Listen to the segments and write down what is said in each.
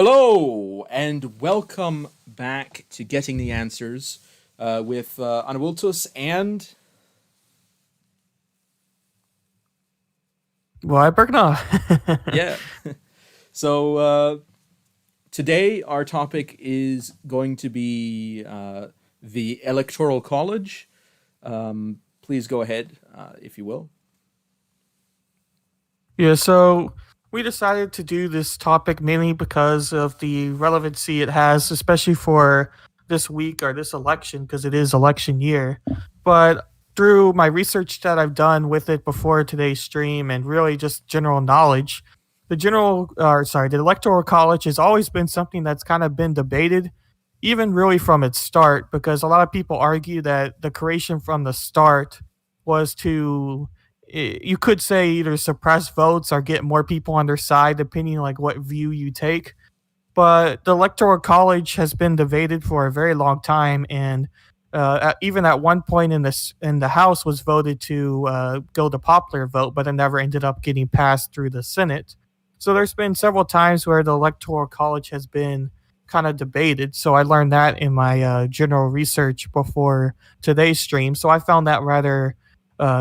Hello, and welcome back to Getting the Answers with Anavultus and. Why Berckenhoff? Yeah. So today our topic is going to be the Electoral College. Please go ahead, if you will. Yeah, so we decided to do this topic mainly because of the relevancy it has, especially for this week or this election, because it is election year. But through my research that I've done with it before today's stream and really just general knowledge, the Electoral College has always been something that's kind of been debated, even really from its start, because a lot of people argue that the creation from the start was to you could say either suppress votes or get more people on their side, depending on like what view you take. But the electoral college has been debated for a very long time, and even at one point in the House was voted to go the popular vote, but it never ended up getting passed through the Senate. So there's been several times where the electoral college has been kind of debated. So I learned that in my general research before today's stream. So I found that rather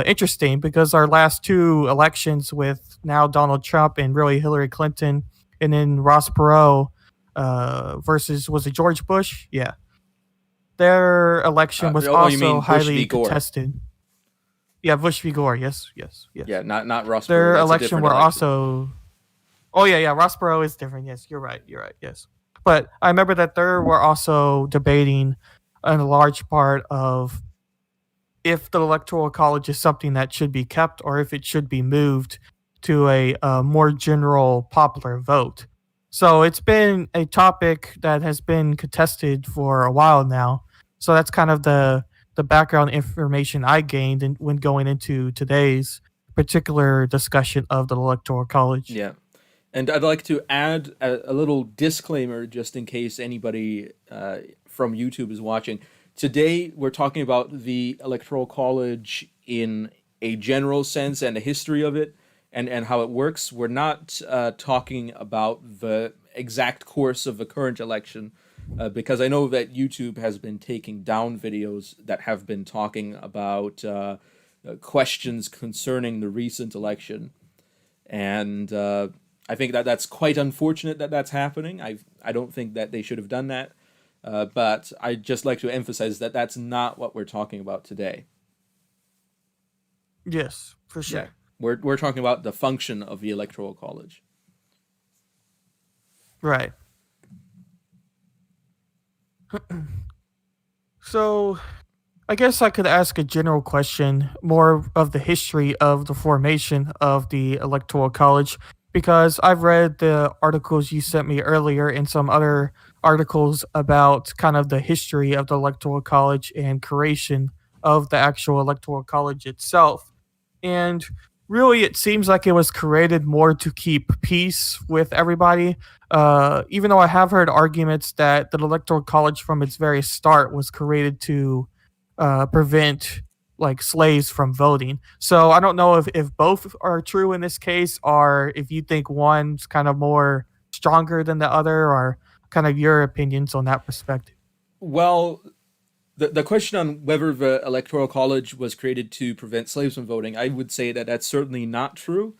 interesting because our last two elections with now Donald Trump and really Hillary Clinton and then Ross Perot versus was it George Bush? Yeah, their election was You also mean Bush highly v. Gore? contested. Yeah, Bush v. Gore. Yes, yes, Yeah, yes. not Ross Perot. Their That's a election different were election. also. Oh yeah. Ross Perot is different. Yes, you're right. You're right. Yes, but I remember that there were also debating a large part of if the electoral college is something that should be kept or if it should be moved to a more general popular vote. So it's been a topic that has been contested for a while now. So that's kind of the background information I gained when going into today's particular discussion of the electoral college. Yeah. And I'd like to add a little disclaimer just in case anybody from YouTube is watching. Today, we're talking about the Electoral College in a general sense and the history of it and how it works. We're not talking about the exact course of the current election because I know that YouTube has been taking down videos that have been talking about questions concerning the recent election. And I think that that's quite unfortunate that that's happening. I don't think that they should have done that, but I just like to emphasize that that's not what we're talking about today. Yes, for Yeah, sure. we're talking about the function of the electoral college. Right. So I guess I could ask a general question, more of the history of the formation of the Electoral College, because I've read the articles you sent me earlier and some other articles about kind of the history of the Electoral College and creation of the actual Electoral College itself. And really, it seems like it was created more to keep peace with everybody. Even though I have heard arguments that the Electoral College from its very start was created to prevent like slaves from voting. So I don't know if both are true in this case, or if you think one's kind of more stronger than the other, or kind of your opinions on that perspective. Well, the question on whether the electoral college was created to prevent slaves from voting, I would say that that's certainly not true.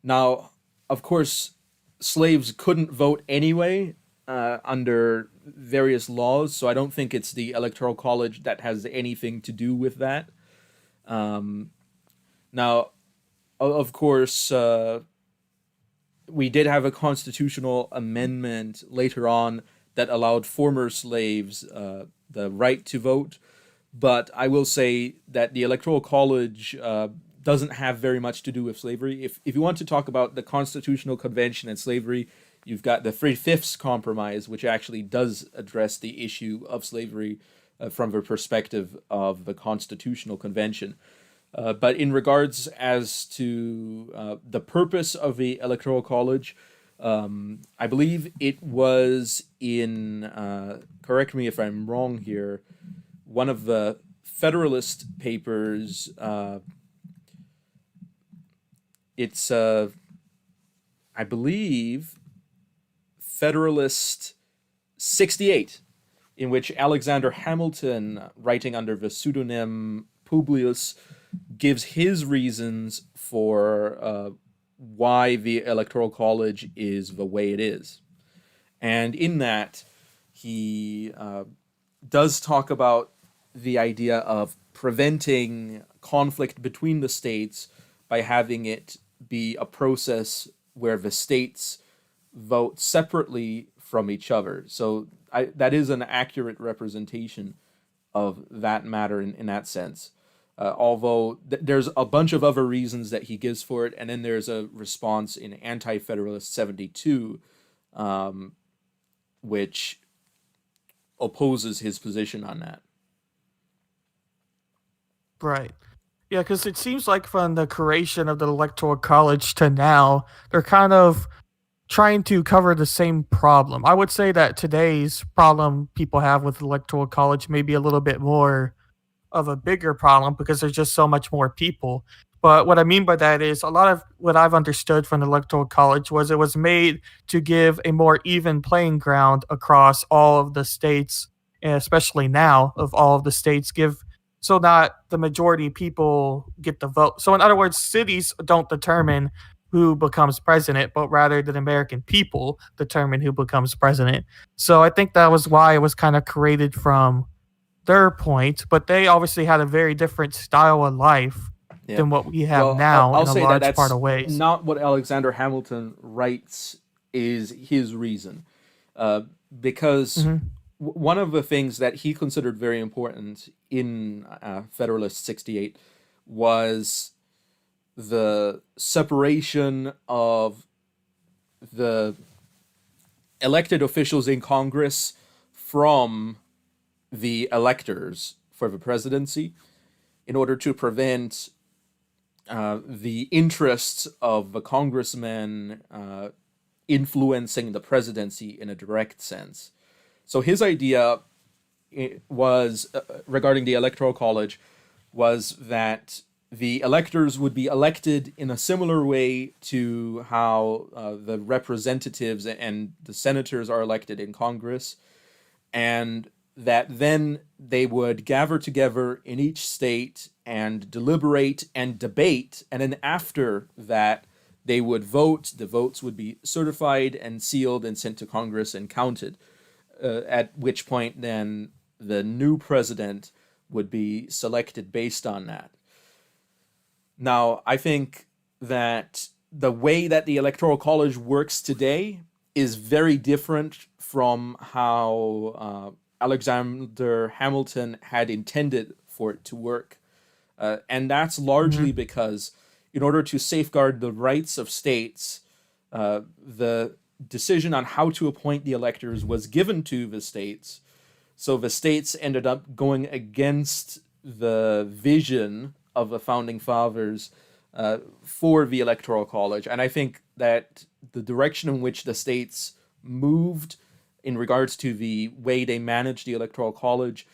Now, of course, slaves couldn't vote anyway under various laws, so I don't think it's the electoral college that has anything to do with that. Um, Now, of course, we did have a constitutional amendment later on that allowed former slaves the right to vote. But I will say that the Electoral College doesn't have very much to do with slavery. If you want to talk about the Constitutional Convention and slavery, you've got the Three Fifths Compromise, which actually does address the issue of slavery from the perspective of the Constitutional Convention. But in regards as to the purpose of the Electoral College, I believe it was in, correct me if I'm wrong here, one of the Federalist Papers. It's, I believe, Federalist 68, in which Alexander Hamilton, writing under the pseudonym Publius, gives his reasons for why the Electoral College is the way it is. And in that, he does talk about the idea of preventing conflict between the states by having it be a process where the states vote separately from each other. So that is an accurate representation of that matter in that sense. Although there's a bunch of other reasons that he gives for it, and then there's a response in Anti-Federalist 72, which opposes his position on that. Right. Yeah, because it seems like from the creation of the Electoral College to now, they're kind of trying to cover the same problem. I would say that today's problem people have with the Electoral College may be a little bit more of a bigger problem because there's just so much more people. But what I mean by that is a lot of what I've understood from the Electoral College was it was made to give a more even playing ground across all of the states, and especially now of all of the states, give so that the majority people get the vote. So in other words, cities don't determine who becomes president, but rather the American people determine who becomes president. So I think that was why it was kind of created from their point, but they obviously had a very different style of life Yeah. than what we have Well, I'll, now I'll in a say that large part that's of ways. not what Alexander Hamilton writes is his reason. Because Hmm. one of the things that he considered very important in Federalist 68 was the separation of the elected officials in Congress from the electors for the presidency in order to prevent the interests of the congressmen influencing the presidency in a direct sense. So his idea was regarding the electoral college was that the electors would be elected in a similar way to how the representatives and the senators are elected in Congress, and that then they would gather together in each state and deliberate and debate, and then after that, they would vote. The votes would be certified and sealed and sent to Congress and counted. At which point, then the new president would be selected based on that. Now, I think that the way that the Electoral College works today is very different from how Alexander Hamilton had intended for it to work. And that's largely Hmm. because, in order to safeguard the rights of states, the decision on how to appoint the electors was given to the states. So the states ended up going against the vision of the founding fathers for the Electoral College. And I think that the direction in which the states moved in regards to the way they managed the Electoral College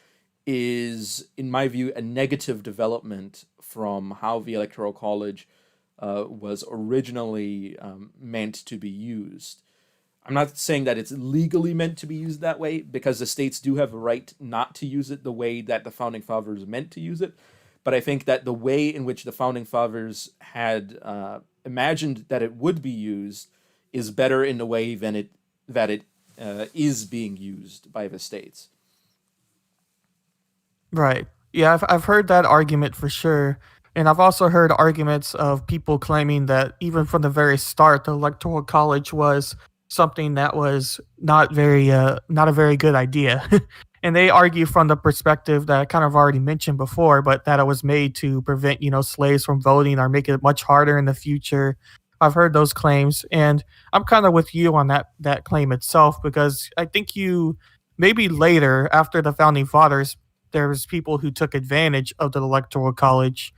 is, in my view, a negative development from how the Electoral College was originally meant to be used. I'm not saying that it's legally meant to be used that way, because the states do have a right not to use it the way that the founding fathers meant to use it. But I think that the way in which the founding fathers had imagined that it would be used is better in the way than it is being used by the states. Right. Yeah, I've heard that argument for sure. And I've also heard arguments of people claiming that even from the very start, the Electoral College was something that was not a very good idea. And they argue from the perspective that I kind of already mentioned before, but that it was made to prevent, slaves from voting or make it much harder in the future. I've heard those claims, and I'm kind of with you on that claim itself because I think you maybe later after the founding fathers there was people who took advantage of the electoral college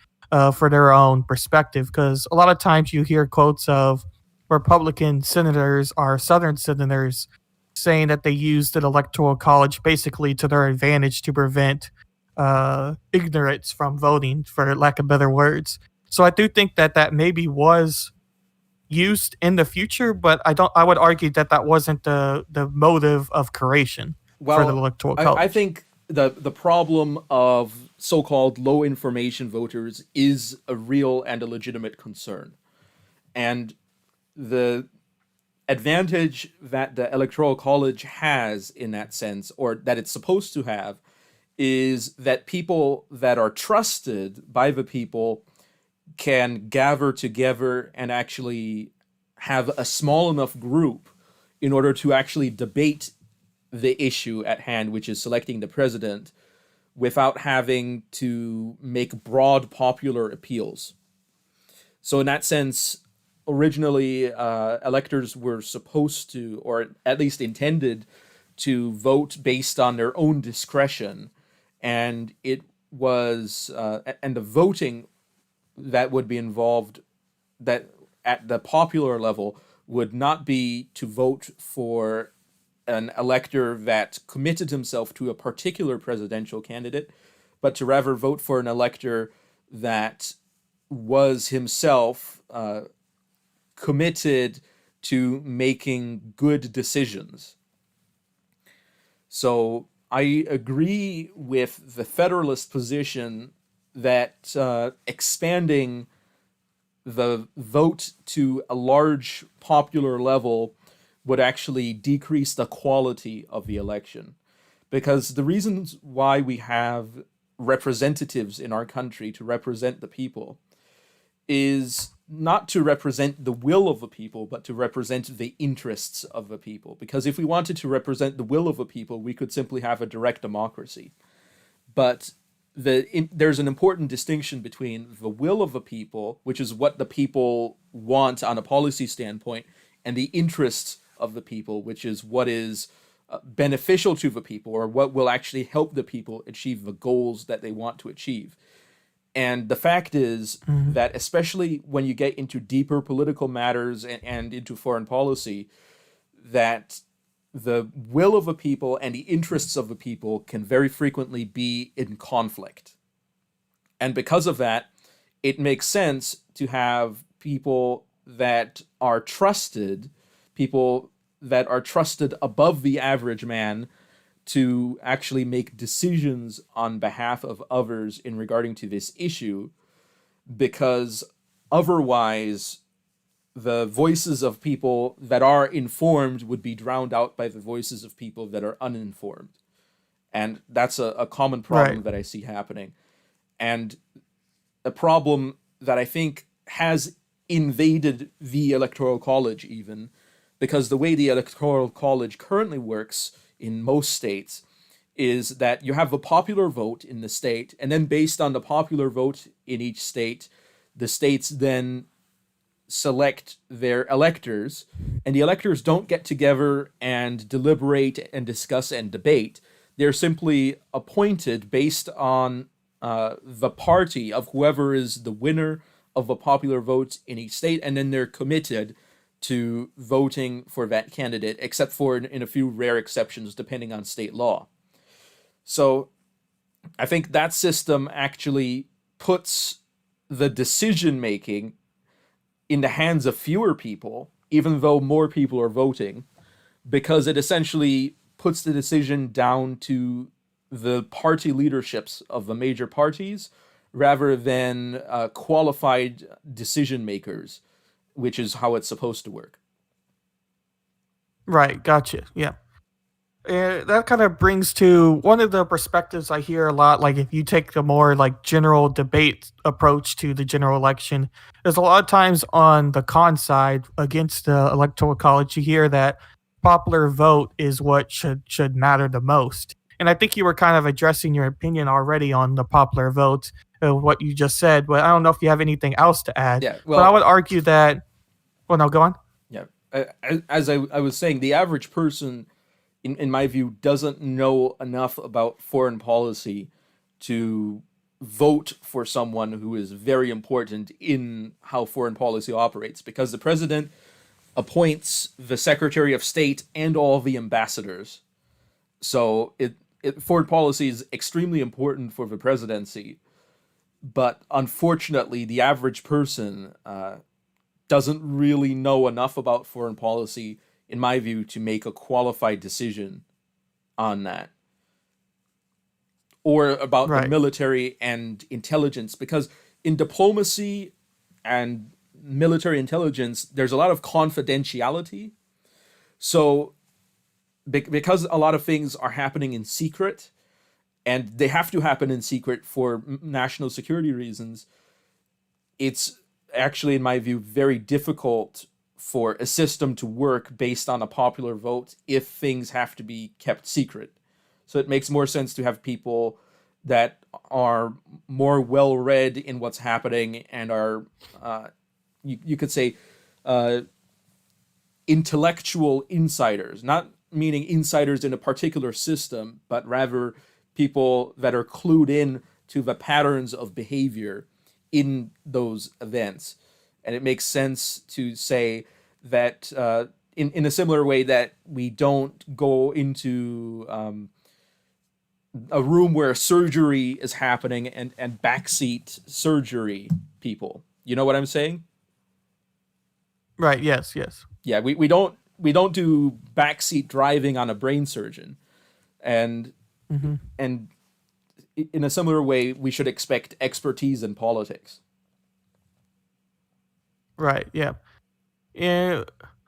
for their own perspective. Because a lot of times you hear quotes of Republican senators or Southern senators saying that they used the electoral college basically to their advantage to prevent ignorance from voting, for lack of better words. So I do think that that maybe was used in the future, but I would argue that that wasn't the motive of creation for the Well, electoral I college. think the problem of so-called low information voters is a real and a legitimate concern. And the advantage that the electoral college has in that sense, or that it's supposed to have, is that people that are trusted by the people can gather together and actually have a small enough group in order to actually debate the issue at hand, which is selecting the president, without having to make broad popular appeals. So, in that sense, originally electors were supposed to, or at least intended, to vote based on their own discretion, and the voting that would be involved, that at the popular level, would not be to vote for an elector that committed himself to a particular presidential candidate, but to rather vote for an elector that was himself committed to making good decisions. So I agree with the Federalist position that expanding the vote to a large popular level would actually decrease the quality of the election. Because the reasons why we have representatives in our country to represent the people is not to represent the will of the people, but to represent the interests of the people. Because if we wanted to represent the will of the people, we could simply have a direct democracy. But there's an important distinction between the will of the people, which is what the people want on a policy standpoint, and the interests of the people, which is what is beneficial to the people, or what will actually help the people achieve the goals that they want to achieve. And the fact is Mhm. that, especially when you get into deeper political matters and into foreign policy, that the will of a people and the interests of the people can very frequently be in conflict. And because of that, it makes sense to have people that are trusted, people that are trusted above the average man, to actually make decisions on behalf of others in regarding to this issue, because otherwise the voices of people that are informed would be drowned out by the voices of people that are uninformed. And that's a common Right. problem that I see happening. And a problem that I think has invaded the Electoral College, even because the way the Electoral College currently works in most states is that you have a popular vote in the state, and then based on the popular vote in each state, the states then select their electors, and the electors don't get together and deliberate and discuss and debate. They're simply appointed based on the party of whoever is the winner of the popular vote in each state, and then they're committed to voting for that candidate, except for in a few rare exceptions depending on state law. So I think that system actually puts the decision making in the hands of fewer people, even though more people are voting, because it essentially puts the decision down to the party leaderships of the major parties rather than qualified decision makers, which is how it's supposed to work. Right. Gotcha. Yeah. That kind of brings to one of the perspectives I hear a lot. Like, if you take the more like general debate approach to the general election, there's a lot of times on the con side against the electoral college, you hear that popular vote is what should matter the most. And I think you were kind of addressing your opinion already on the popular vote, what you just said. But I don't know if you have anything else to add. Yeah, But I well, would argue that. Well, no, go on. yeah. As I was saying, the average person, in my view, doesn't know enough about foreign policy to vote for someone who is very important in how foreign policy operates, because the president appoints the secretary of state and all the ambassadors. So foreign policy is extremely important for the presidency, but unfortunately, the average person doesn't really know enough about foreign policy, in my view, to make a qualified decision on that, or about the Right. military and intelligence, because in diplomacy and military intelligence, there's a lot of confidentiality. So, because a lot of things are happening in secret, and they have to happen in secret for national security reasons, it's actually, in my view, very difficult for a system to work based on a popular vote if things have to be kept secret. So it makes more sense to have people that are more well read in what's happening and are, you could say, uh, intellectual insiders, not meaning insiders in a particular system, but rather people that are clued in to the patterns of behavior in those events. And it makes sense to say that, in a similar way that we don't go into a room where surgery is happening and backseat surgery people. You know what I'm saying? Right. Yes. Yes. Yeah, we don't do backseat driving on a brain surgeon, and Hmm. and in a similar way, we should expect expertise in politics. Right. Yeah. And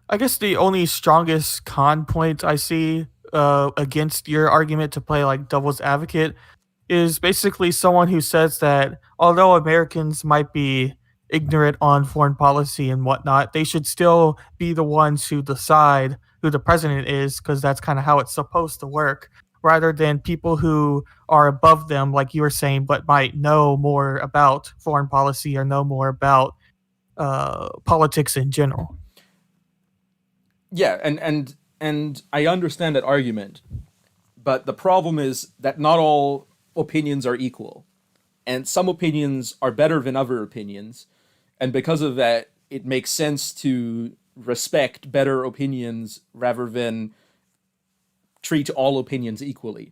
I guess the only strongest con point I see against your argument to play like devil's advocate is basically someone who says that although Americans might be ignorant on foreign policy and whatnot, they should still be the ones who decide who the president is because that's kind of how it's supposed to work, rather than people who are above them, like you were saying, but might know more about foreign policy or know more about politics in general. Yeah, and I understand that argument, but the problem is that not all opinions are equal, and some opinions are better than other opinions, and because of that, it makes sense to respect better opinions rather than treat all opinions equally.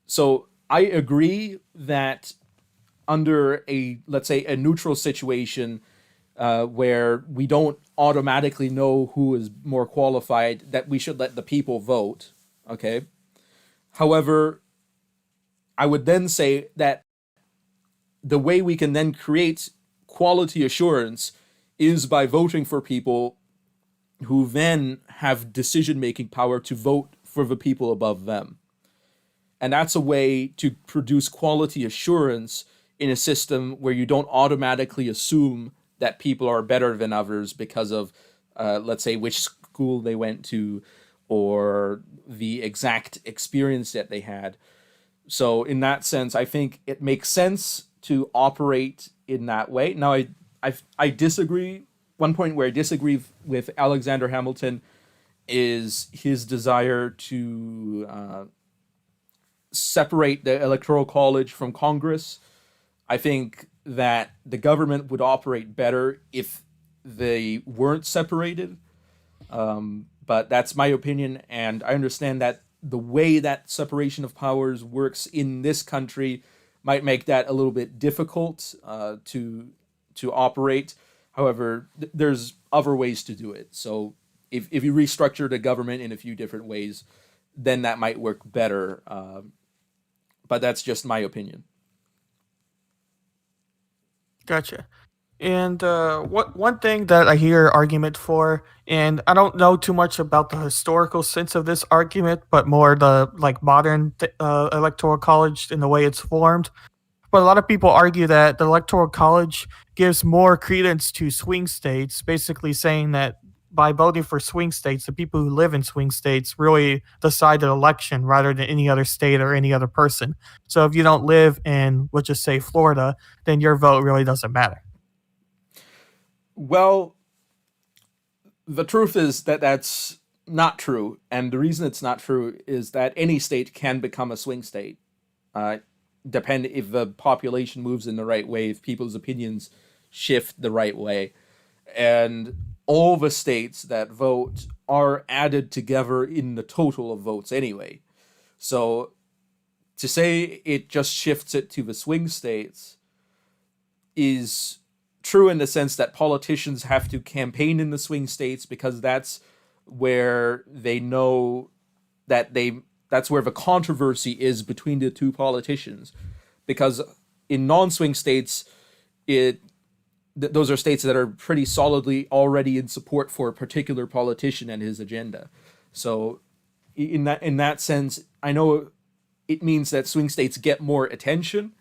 So I agree that under a, let's say, a neutral situation, where we don't automatically know who is more qualified, that we should let the people vote. Okay. However, I would then say that the way we can then create quality assurance is by voting for people who then have decision making power to vote for the people above them. And that's a way to produce quality assurance in a system where you don't automatically assume that people are better than others because of, let's say, which school they went to or the exact experience that they had. So, in that sense, I think it makes sense to operate in that way. Now, I disagree. One point where I disagree with Alexander Hamilton is his desire to separate the Electoral College from Congress. I think that the government would operate better if they weren't separated. But that's my opinion, and I understand that the way that separation of powers works in this country might make that a little bit difficult, to operate. However, there's other ways to do it. So if you restructure the government in a few different ways, then that might work better. But that's just my opinion. Gotcha. And what one thing that I hear argument for, and I don't know too much about the historical sense of this argument, but more the like modern electoral college and the way it's formed. But a lot of people argue that the electoral college gives more credence to swing states, basically saying that by voting for swing states, the people who live in swing states really decide the election rather than any other state or any other person. So if you don't live in, let's just say, Florida, then your vote really doesn't matter. Well, the truth is that that's not true, and the reason it's not true is that any state can become a swing state. Uh, Depend if the population moves in the right way, if people's opinions shift the right way, and all the states that vote are added together in the total of votes anyway. So to say it just shifts it to the swing states is true in the sense that politicians have to campaign in the swing states because that's where they know that's where the controversy is between the two politicians. Because in non-swing states, it those are states that are pretty solidly already in support for a particular politician and his agenda. So in that sense, I know it means that swing states get more attention,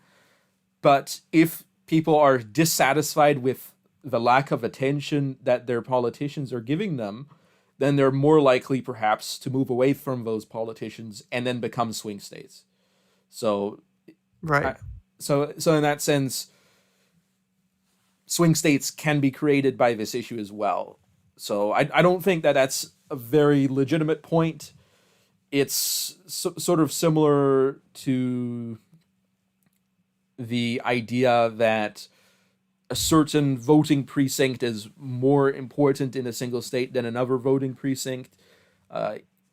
but if people are dissatisfied with the lack of attention that their politicians are giving them, then they're more likely perhaps to move away from those politicians and then become swing states. So, Right. so in that sense, swing states can be created by this issue as well. So I don't think that that's a very legitimate point. It's sort of similar to the idea that a certain voting precinct is more important in a single state than another voting precinct,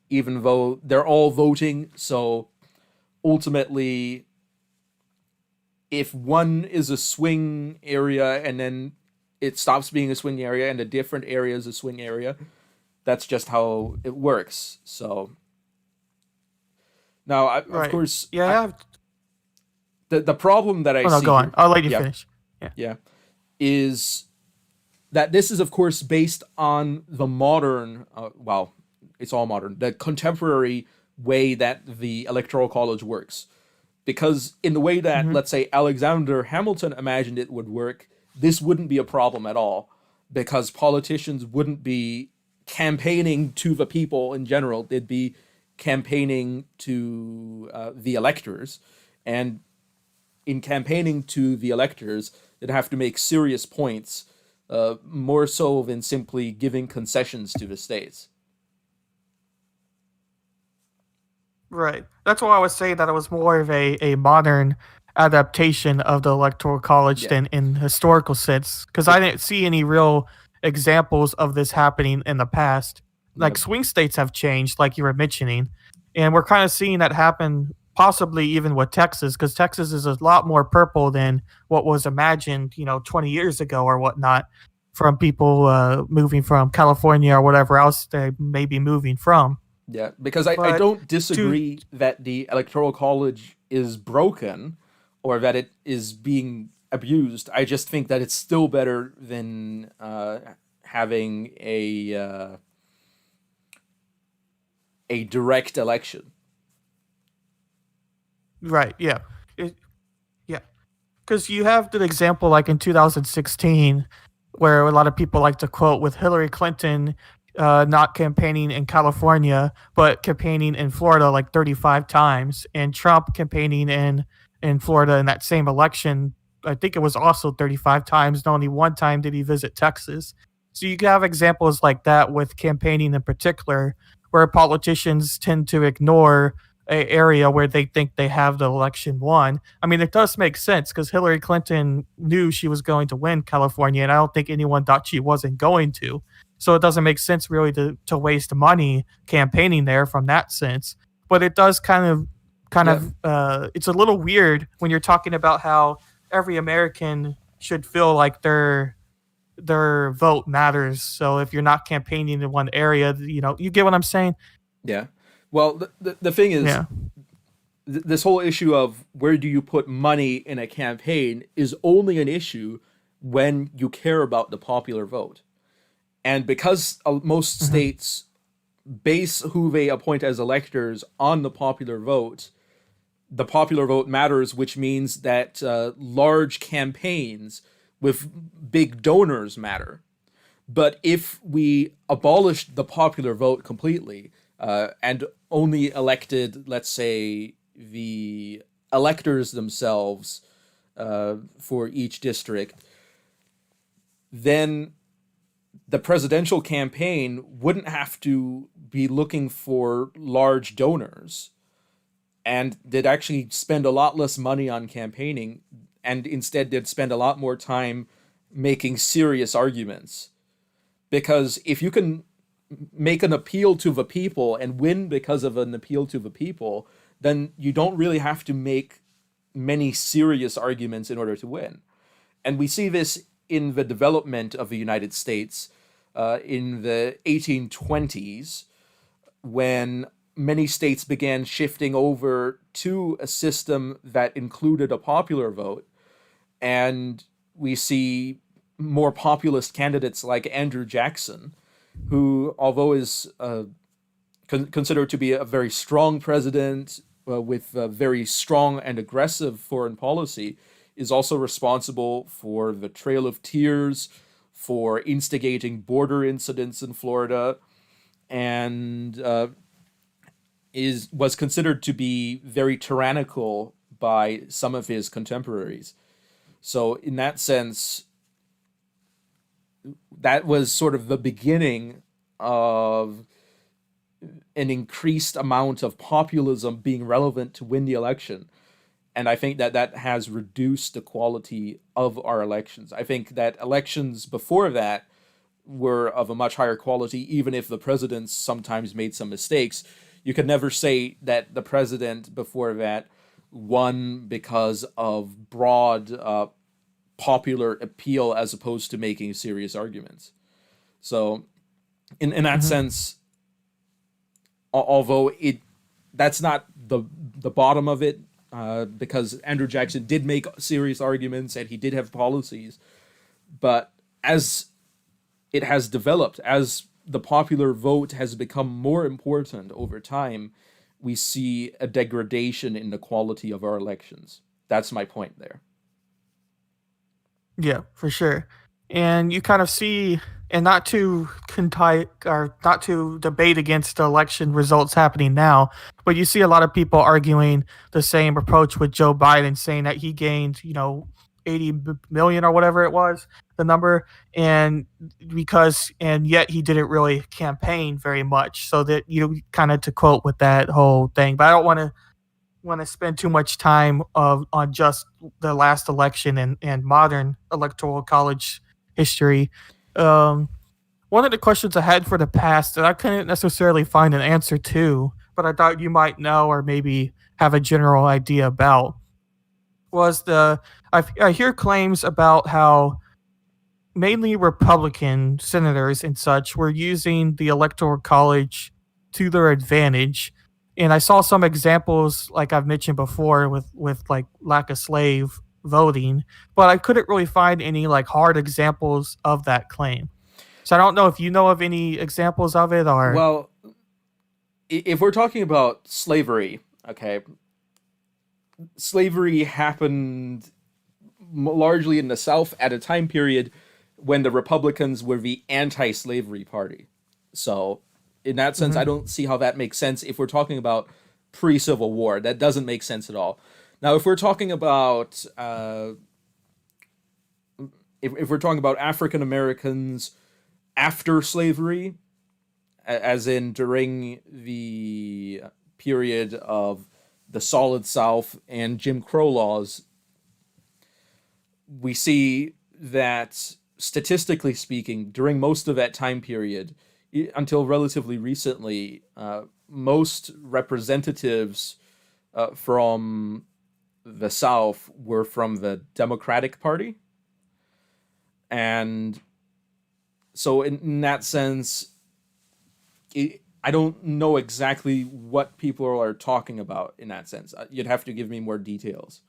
even though they're all voting. So ultimately, if one is a swing area and then it stops being a swing area and a different area is a swing area, that's just how it works. So now, of Right. course, Yeah. I have, the problem that I oh no, see go on. here, I'll let you yeah, finish. Yeah. yeah, is that this is, of course, based on the modern, well, it's all modern, the contemporary way that the Electoral College works. Because in the way that, Hmm. let's say, Alexander Hamilton imagined it would work, this wouldn't be a problem at all, because politicians wouldn't be campaigning to the people in general. They'd be campaigning to the electors. And in campaigning to the electors, they'd have to make serious points, more so than simply giving concessions to the states. Right. That's why I was saying that it was more of a modern adaptation of the Electoral College Yeah. than in historical sense, because I It, didn't see any real examples of this happening in the past. yeah. Like swing states have changed, like you were mentioning, and we're kind of seeing that happen possibly even with Texas, because Texas is a lot more purple than what was imagined, 20 years ago or whatnot, from people moving from California or whatever else they may be moving from. Yeah, because I But don't to disagree that the Electoral College is broken or that it is being abused. I just think that it's still better than having a direct election. Right, yeah. Yeah, because you have the example like in 2016, where a lot of people like to quote with Hillary Clinton not campaigning in California, but campaigning in Florida like 35 times, and Trump campaigning in Florida in that same election. I think it was also 35 times. And only one time did he visit Texas. So you can have examples like that with campaigning in particular, where politicians tend to ignore a area where they think they have the election won. I mean, it does make sense because Hillary Clinton knew she was going to win California, and I don't think anyone thought she wasn't going to. So it doesn't make sense really to waste money campaigning there from that sense. But it does Yeah, it's a little weird when you're talking about how every American should feel like their vote matters. So if you're not campaigning in one area, you get what I'm saying? yeah. Well, the thing is, Yeah. this whole issue of where do you put money in a campaign is only an issue when you care about the popular vote. And because most Hmm. states base who they appoint as electors on the popular vote matters, which means that large campaigns with big donors matter. But if we abolished the popular vote completely and only elected, let's say, the electors themselves for each district, then the presidential campaign wouldn't have to be looking for large donors and they'd actually spend a lot less money on campaigning and instead they'd spend a lot more time making serious arguments. Because if you can make an appeal to the people and win because of an appeal to the people, then you don't really have to make many serious arguments in order to win. And we see this in the development of the United States in the 1820s, when many states began shifting over to a system that included a popular vote, and we see more populist candidates like Andrew Jackson, who, although is considered to be a very strong president with a very strong and aggressive foreign policy, is also responsible for the Trail of Tears, for instigating border incidents in Florida, and is was considered to be very tyrannical by some of his contemporaries. So in that sense, that was sort of the beginning of an increased amount of populism being relevant to win the election. And I think that that has reduced the quality of our elections. I think that elections before that were of a much higher quality, even if the presidents sometimes made some mistakes. You could never say that the president before that won because of broad popular appeal as opposed to making serious arguments. So, in that Hmm. sense, although it that's not the bottom of it, because Andrew Jackson did make serious arguments and he did have policies, but as it has developed, as the popular vote has become more important over time, we see a degradation in the quality of our elections. That's my point there. Yeah, for sure. And you kind of see, and not to or not to debate against the election results happening now, but you see a lot of people arguing the same approach with Joe Biden, saying that he gained, 80 million or whatever it was, the number, and and yet he didn't really campaign very much. So that, kind of to quote with that whole thing, but I don't want to spend too much time on just the last election and modern electoral college history. Um, One of the questions I had for the past that I couldn't necessarily find an answer to, but I thought you might know or maybe have a general idea about was I hear claims about how mainly Republican senators and such were using the Electoral College to their advantage. And I saw some examples, like I've mentioned before, with like lack of slave voting, but I couldn't really find any like hard examples of that claim. So I don't know if you know of any examples of it or. Well, if we're talking about slavery, okay, slavery happened largely in the South at a time period when the Republicans were the anti-slavery party. So, in that sense, I Mhm. don't see how that makes sense if we're talking about pre-Civil War. That doesn't make sense at all. Now, if we're talking about if we're talking about African Americans after slavery, as in during the period of the Solid South and Jim Crow laws, we see that statistically speaking, during most of that time period, until relatively recently, most representatives from the South were from the Democratic Party. And so, in that sense, I don't know exactly what people are talking about in that sense. You'd have to give me more details.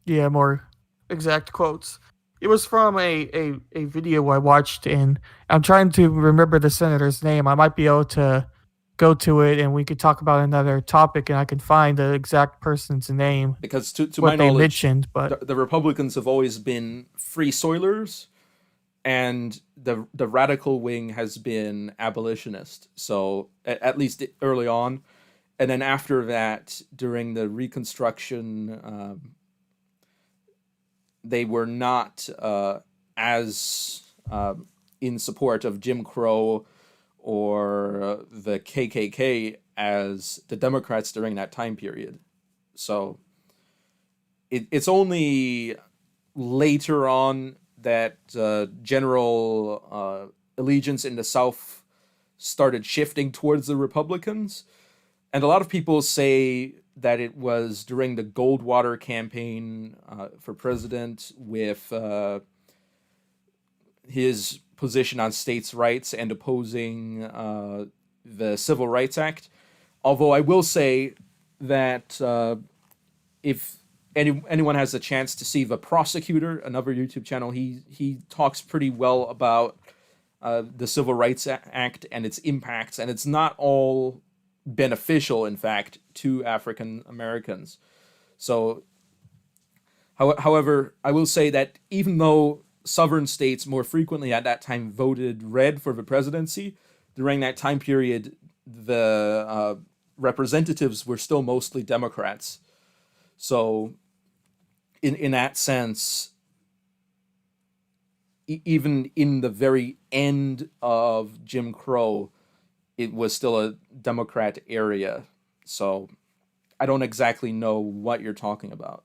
Yeah, more exact quotes. It was from a video I watched, and I'm trying to remember the senator's name. I might be able to go to it, and we could talk about another topic, and I can find the exact person's name, Because to my what they knowledge, mentioned. But the Republicans have always been free soilers, and the radical wing has been abolitionist. So at least early on, and then after that, during the Reconstruction, they were not as in support of Jim Crow or the KKK as the Democrats during that time period. So it's only later on that general allegiance in the South started shifting towards the Republicans. And a lot of people say that it was during the Goldwater campaign for president with his position on states' rights and opposing the Civil Rights Act. Although I will say that if anyone has a chance to see The Prosecutor, another YouTube channel, he talks pretty well about the Civil Rights Act and its impacts, and it's not all beneficial, in fact, to African Americans. So, however, I will say that even though sovereign states more frequently at that time voted red for the presidency, during that time period, the representatives were still mostly Democrats. So, in that sense, even in the very end of Jim Crow, it was still a Democrat area. So I don't exactly know what you're talking about.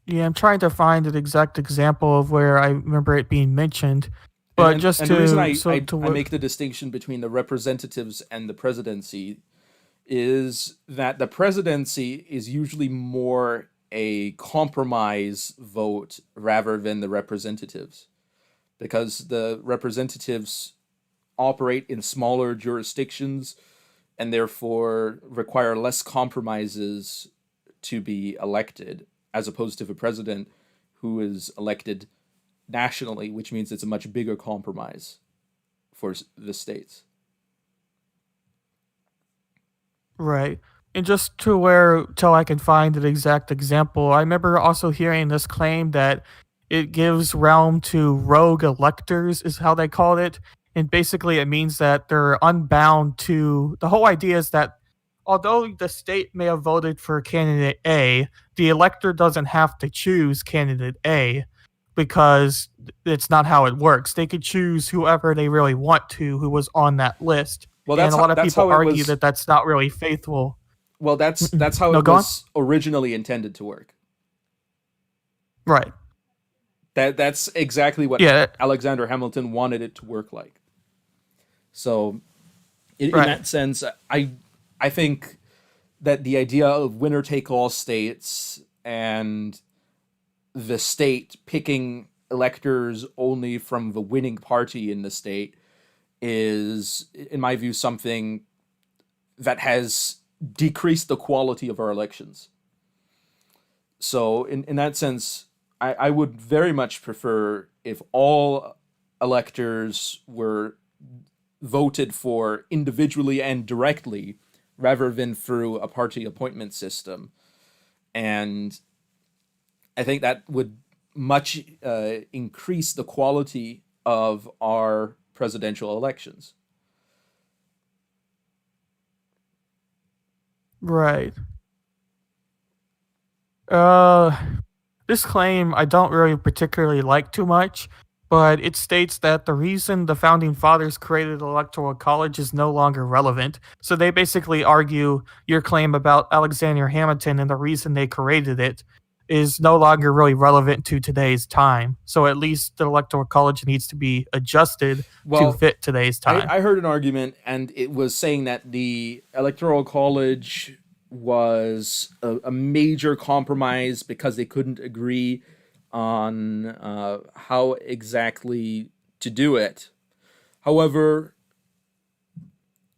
Yeah, I'm trying to find an exact example of where I remember it being mentioned. And But and, just and the reason to so to I what make the distinction between the representatives and the presidency is that the presidency is usually more a compromise vote rather than the representatives, because the representatives operate in smaller jurisdictions and therefore require less compromises to be elected, as opposed to the president, who is elected nationally, which means it's a much bigger compromise for the states. right. And just to where till I can find an exact example, I remember also hearing this claim that it gives realm to rogue electors, is how they called it. And basically, it means that they're unbound to the whole idea is that although the state may have voted for candidate A, the elector doesn't have to choose candidate A because it's not how it works. They could choose whoever they really want to who was on that list. Well, And a lot of that's people how it argue was. that that's not really faithful. Well, Mm-mm. that's how No, it go on. was originally intended to work. Right. That's exactly what Yeah. Alexander Hamilton wanted it to work like. So, in Right. that sense, I think that the idea of winner take all states and the state picking electors only from the winning party in the state is, in my view, something that has decreased the quality of our elections. So, in that sense, I would very much prefer if all electors were voted for individually and directly rather than through a party appointment system. And I think that would much increase the quality of our presidential elections. Right. Uh, this claim I don't really particularly like too much, but it states that the reason the founding fathers created the electoral college is no longer relevant. So they basically argue your claim about Alexander Hamilton and the reason they created it is no longer really relevant to today's time. So at least the electoral college needs to be adjusted to Well, fit today's time. I heard an argument, and it was saying that the Electoral College was a major compromise because they couldn't agree on how exactly to do it. However,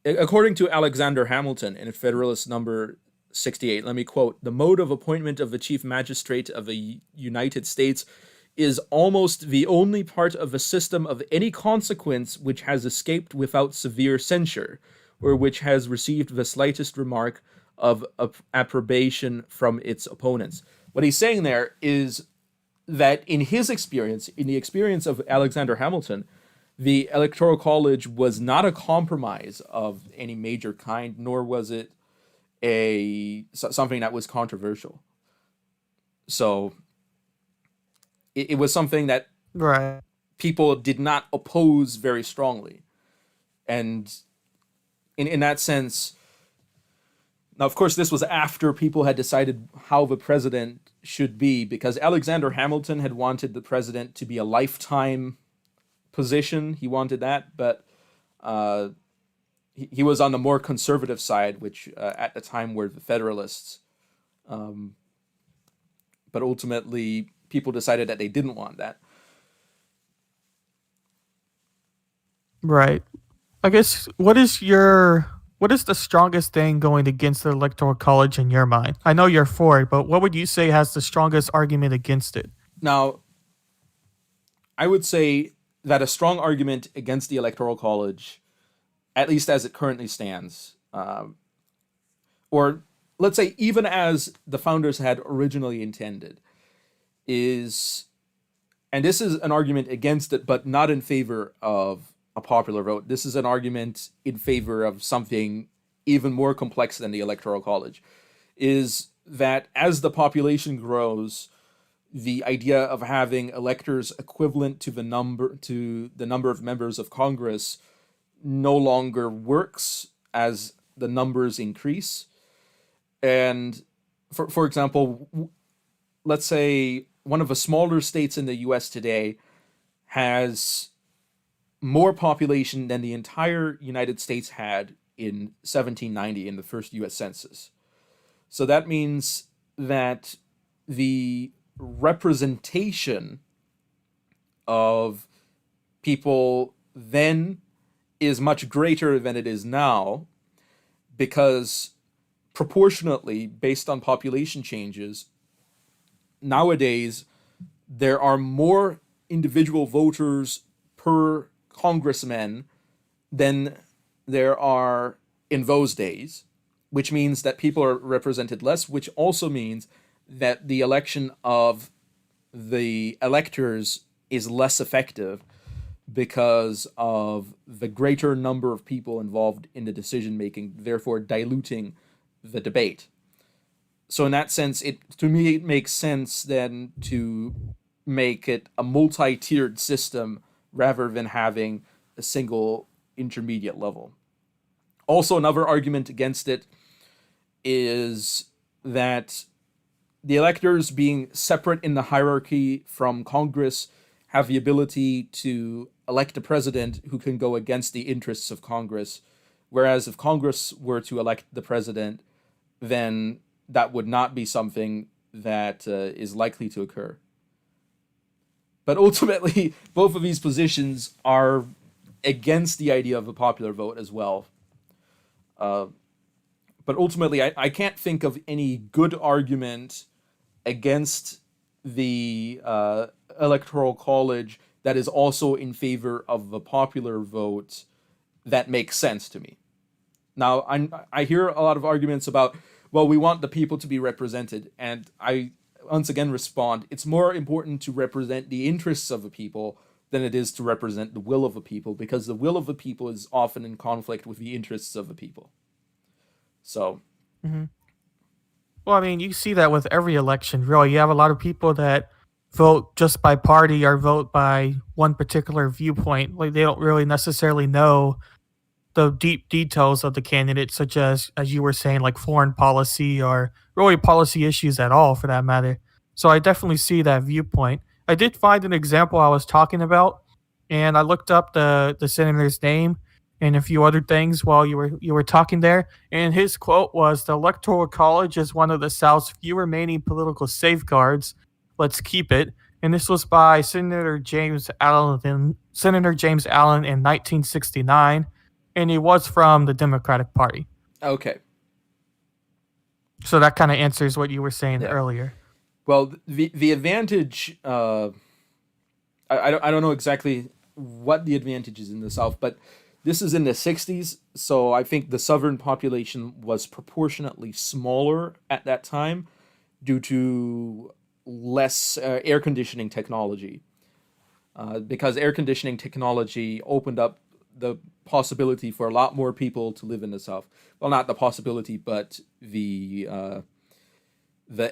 according to Alexander Hamilton in Federalist Number 68, let me quote: "The mode of appointment of the Chief Magistrate of the United States is almost the only part of a system of any consequence which has escaped without severe censure, or which has received the slightest remark of approbation from its opponents." What he's saying there is that in his experience, in the experience of Alexander Hamilton, the Electoral College was not a compromise of any major kind, nor was it something that was controversial. So it was something that Right. people did not oppose very strongly. And in that sense, now, of course, this was after people had decided how the president should be, because Alexander Hamilton had wanted the president to be a lifetime position. He wanted that, but uh, he was on the more conservative side, which at the time were the Federalists. But ultimately, people decided that they didn't want that. Right. I guess what is the strongest thing going against the electoral college in your mind? I know you're for it, but what would you say has the strongest argument against it? Now, I would say that a strong argument against the Electoral College, at least as it currently stands, or let's say even as the founders had originally intended, is, and this is an argument against it, but not in favor of a popular vote. This is an argument in favor of something even more complex than the Electoral College, is that as the population grows, the idea of having electors equivalent to the number of members of Congress no longer works as the numbers increase. And for example, let's say one of the smaller states in the US today has more population than the entire United States had in 1790 in the first US Census. So that means that the representation of people then is much greater than it is now, because proportionately, based on population changes, nowadays there are more individual voters per congressman than there are in those days, which means that people are represented less, which also means that the election of the electors is less effective because of the greater number of people involved in the decision making, therefore diluting the debate. So in that sense, it to me it makes sense then to make it a multi-tiered system rather than having a single intermediate level. Also, another argument against it is that the electors being separate in the hierarchy from Congress have the ability to elect a president who can go against the interests of Congress. Whereas if Congress were to elect the president, then that would not be something that is likely to occur. But ultimately, both of these positions are against the idea of a popular vote as well. Uh, but ultimately, I can't think of any good argument against the electoral college that is also in favor of the popular vote that makes sense to me. Now, I hear a lot of arguments about, well, we want the people to be represented, and I once again respond, it's more important to represent the interests of the people than it is to represent the will of the people, because the will of the people is often in conflict with the interests of the people. So, Hmm. Well, I mean, you see that with every election, really. You have a lot of people that vote just by party or vote by one particular viewpoint. Like they don't really necessarily know the deep details of the candidate, such as you were saying, like foreign policy or really policy issues at all, for that matter. So I definitely see that viewpoint. I did find an example I was talking about, and I looked up the senator's name and a few other things while you were talking there. And his quote was, "The Electoral College is one of the South's few remaining political safeguards. Let's keep it." And this was by Senator James Allen in 1969, and he was from the Democratic Party. okay. So that kind of answers what you were saying Yeah. earlier. Well, the advantage, I don't know exactly what the advantage is in the South, but this is in the 60s, so I think the Southern population was proportionately smaller at that time due to less air conditioning technology. Because air conditioning technology opened up the possibility for a lot more people to live in the South. Well, not the possibility, but the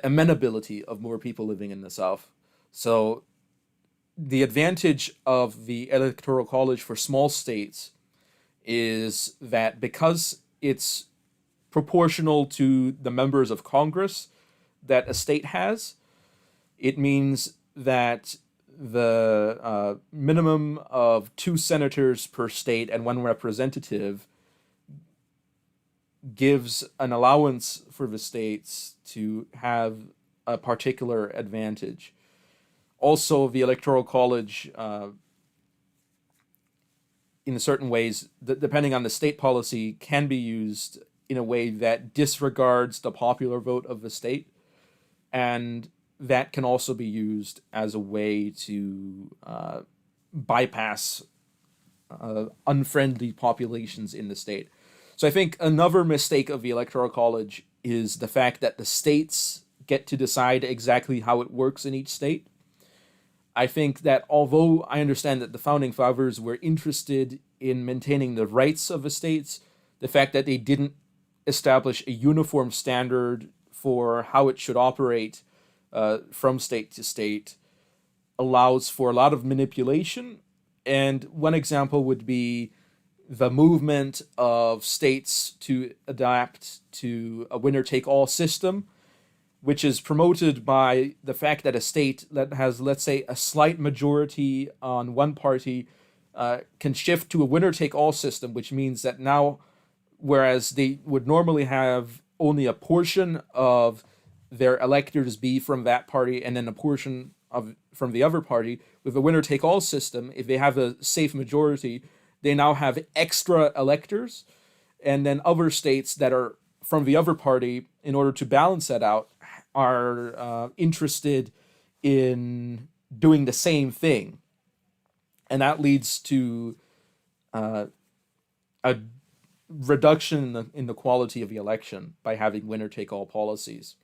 amenability of more people living in the South. So the advantage of the electoral college for small states is that because it's proportional to the members of Congress that a state has, it means that the minimum of two senators per state and one representative gives an allowance for the states to have a particular advantage. Also, the Electoral College in certain ways, depending on the state policy, can be used in a way that disregards the popular vote of the state, and that can also be used as a way to bypass unfriendly populations in the state. So I think another mistake of the Electoral College is the fact that the states get to decide exactly how it works in each state. I think that although I understand that the founding fathers were interested in maintaining the rights of the states, the fact that they didn't establish a uniform standard for how it should operate from state to state allows for a lot of manipulation. And one example would be the movement of states to adapt to a winner take all system, which is promoted by the fact that a state that has, let's say, a slight majority on one party can shift to a winner take all system, which means that now, whereas they would normally have only a portion of their electors be from that party and then a portion of from the other party, with a winner take all system, if they have a safe majority, they now have extra electors, and then other states that are from the other party, in order to balance that out, are interested in doing the same thing, and that leads to a reduction in the quality of the election by having winner take all policies.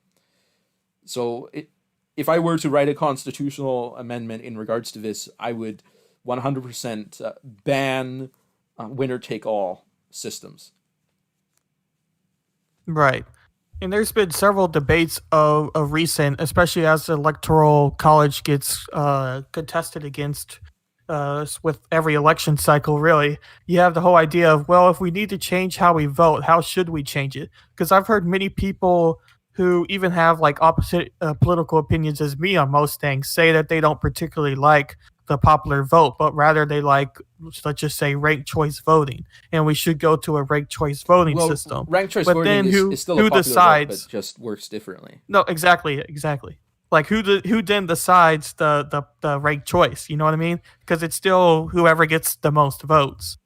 So if I were to write a constitutional amendment in regards to this, I would 100% ban winner take all systems. Right. And there's been several debates of recent, especially as the electoral college gets contested against with every election cycle. Really, you have the whole idea of, well, if we need to change how we vote, how should we change it? Because I've heard many people who even have like opposite political opinions as me on most things say that they don't particularly like the popular vote, but rather they like, let's just say, ranked choice voting, and we should go to a ranked choice voting Well, system. ranked choice But voting then is still a who popular vote, but decides? just works differently. No, exactly. Like who then decides the ranked choice? You know what I mean? Because it's still whoever gets the most votes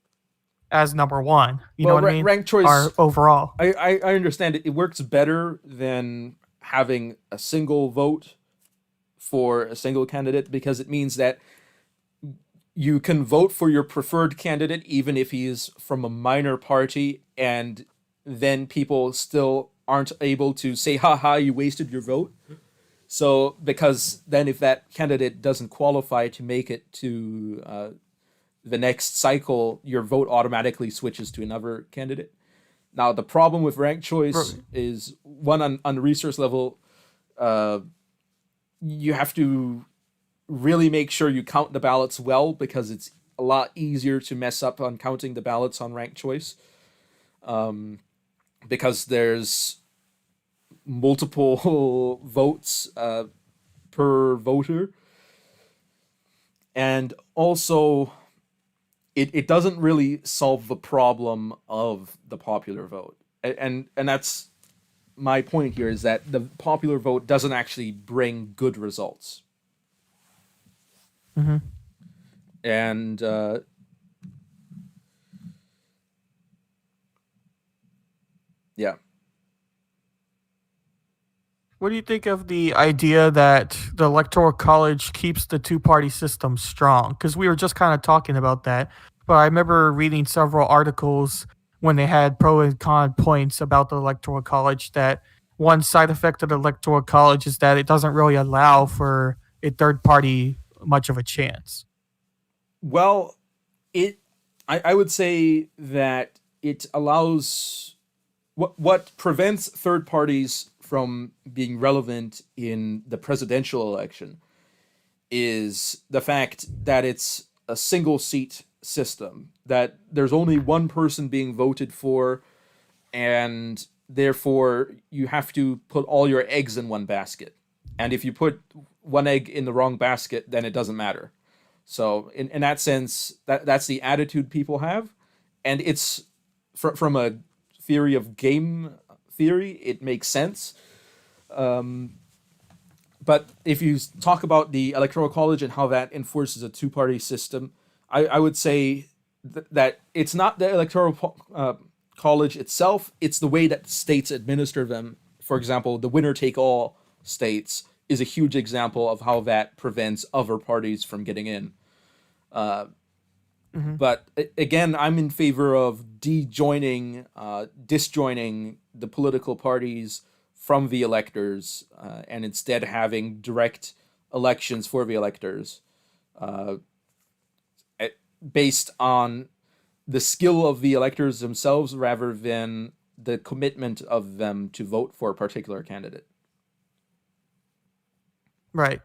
as number one. You know Well, what I mean? ranked choice, Our overall. I understand it. It works better than having a single vote for a single candidate, because it means that you can vote for your preferred candidate even if he's from a minor party, and then people still aren't able to say, haha, you wasted your vote. So, because then if that candidate doesn't qualify to make it to the next cycle, your vote automatically switches to another candidate. Now, the problem with ranked choice is, one, on the resource level, you have to really make sure you count the ballots well, because it's a lot easier to mess up on counting the ballots on ranked choice, because there's multiple votes per voter. And also, it doesn't really solve the problem of the popular vote. And that's my point here, is that the popular vote doesn't actually bring good results. Mm-hmm. And yeah. What do you think of the idea that the Electoral College keeps the two-party system strong? Because we were just kind of talking about that, but I remember reading several articles when they had pro and con points about the Electoral College, that one side effect of the Electoral College is that it doesn't really allow for a third party much of a chance. Well, it I would say that it allows, what prevents third parties from being relevant in the presidential election is the fact that it's a single seat system, that there's only one person being voted for, and therefore you have to put all your eggs in one basket. And if you put one egg in the wrong basket, then it doesn't matter. So in that sense, that's the attitude people have, and it's from a theory of game theory, it makes sense. But if you talk about the Electoral College and how that enforces a two-party system, I would say that it's not the electoral college itself; it's the way that states administer them. For example, the winner take all states is a huge example of how that prevents other parties from getting in. Hmm. But again, I'm in favor of disjoining the political parties from the electors, and instead having direct elections for the electors, uh, based on the skill of the electors themselves rather than the commitment of them to vote for a particular candidate. Right.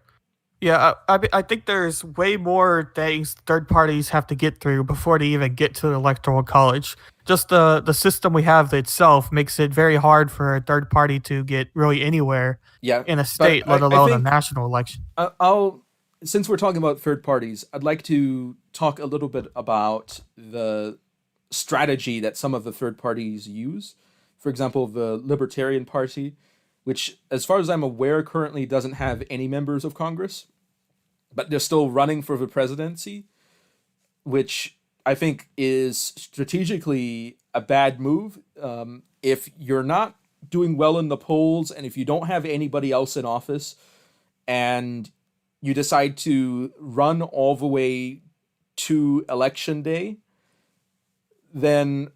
Yeah, I think there's way more things third parties have to get through before they even get to the electoral college. Just the system we have itself makes it very hard for a third party to get really anywhere Yeah, in a but state, let I alone a think national election. I'll since we're talking about third parties, I'd like to talk a little bit about the strategy that some of the third parties use. For example, the Libertarian Party, which, as far as I'm aware, currently doesn't have any members of Congress, but they're still running for the presidency, which I think is strategically a bad move. If you're not doing well in the polls and if you don't have anybody else in office and you decide to run all the way to election day, then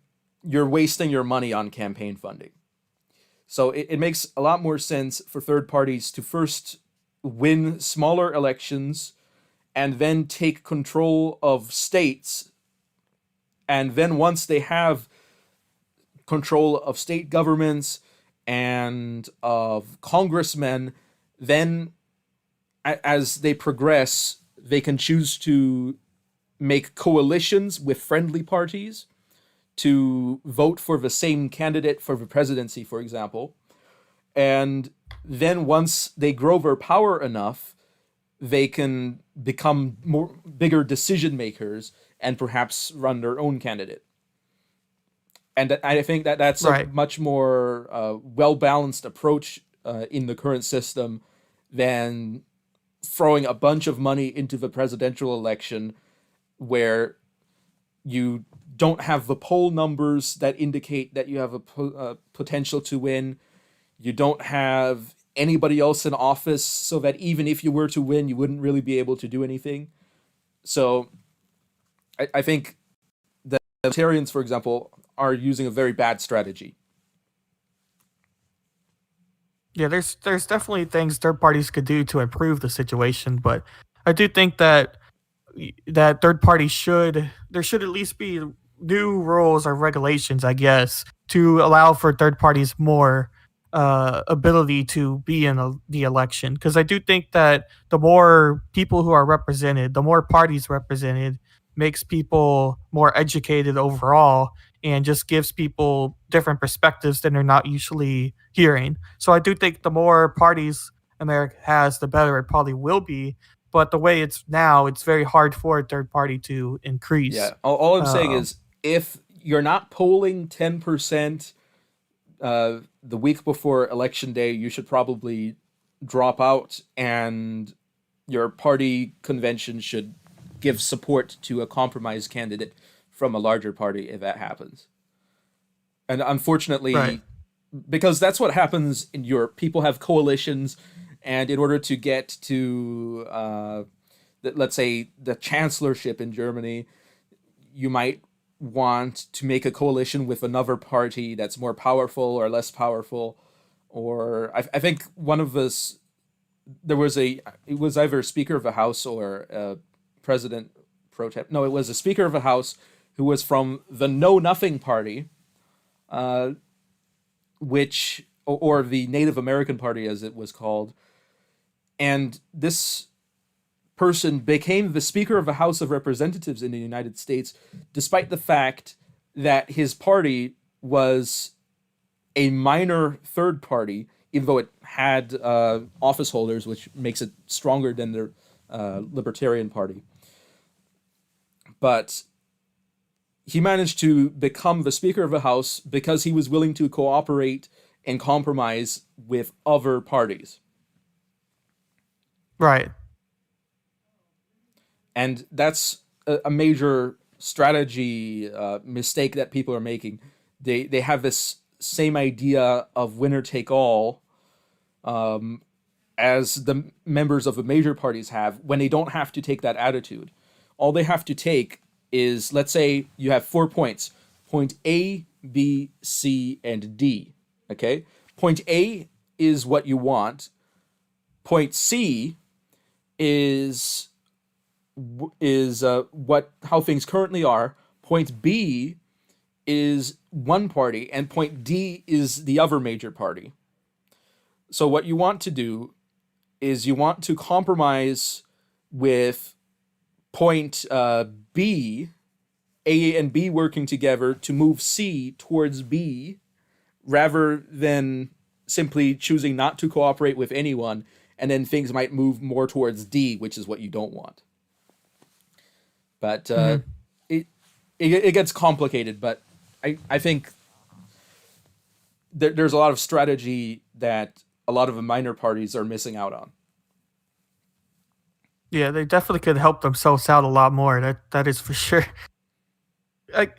you're wasting your money on campaign funding. So it makes a lot more sense for third parties to first win smaller elections and then take control of states. And then once they have control of state governments and of congressmen, then as they progress, they can choose to make coalitions with friendly parties to vote for the same candidate for the presidency, for example. And then once they grow their power enough, they can become more bigger decision makers and perhaps run their own candidate. And I think that that's a Right. much more well balanced approach in the current system than throwing a bunch of money into the presidential election where you don't have the poll numbers that indicate that you have a potential to win. You don't have anybody else in office, so that even if you were to win, you wouldn't really be able to do anything. So I think the Libertarians, for example, are using a very bad strategy. Yeah, there's definitely things third parties could do to improve the situation, but I do think that third parties should there should at least be new rules or regulations, I guess, to allow for third parties more ability to be in the election. Because I do think that the more people who are represented, the more parties represented, makes people more educated overall and just gives people different perspectives than they're not usually hearing. So I do think the more parties America has, the better it probably will be, but the way it's now, it's very hard for a third party to increase. Yeah, all I'm saying Uh, is if you're not polling 10% the week before election day, you should probably drop out, and your party convention should give support to a compromise candidate from a larger party if that happens. And right, unfortunately, because that's what happens in Europe, people have coalitions, and in order to get to, let's say, the chancellorship in Germany, you might want to make a coalition with another party that's more powerful or less powerful. Or I think one of us, there was it was either Speaker of the House or President pro tem. No, it was a Speaker of the House who was from the Know Nothing Party, uh, or the Native American Party as it was called. And this person became the Speaker of the House of Representatives in the United States, despite the fact that his party was a minor third party, even though it had office holders, which makes it stronger than the Libertarian Party. But he managed to become the Speaker of the House because he was willing to cooperate and compromise with other parties. right. And that's a major strategy mistake that people are making. They have this same idea of winner take all as the members of the major parties have, when they don't have to take that attitude. All they have to take is, let's say you have 4 points: point A, B, C, and D. Okay? Point A is what you want. Point C is what how things currently are. Point B is one party, and point D is the other major party. So what you want to do is you want to compromise with point B, A and B working together to move C towards B, rather than simply choosing not to cooperate with anyone, and then things might move more towards D, which is what you don't want. But Mhm. it, it gets complicated. But I think there's a lot of strategy that a lot of the minor parties are missing out on. Yeah, they definitely could help themselves out a lot more. That is for sure. I,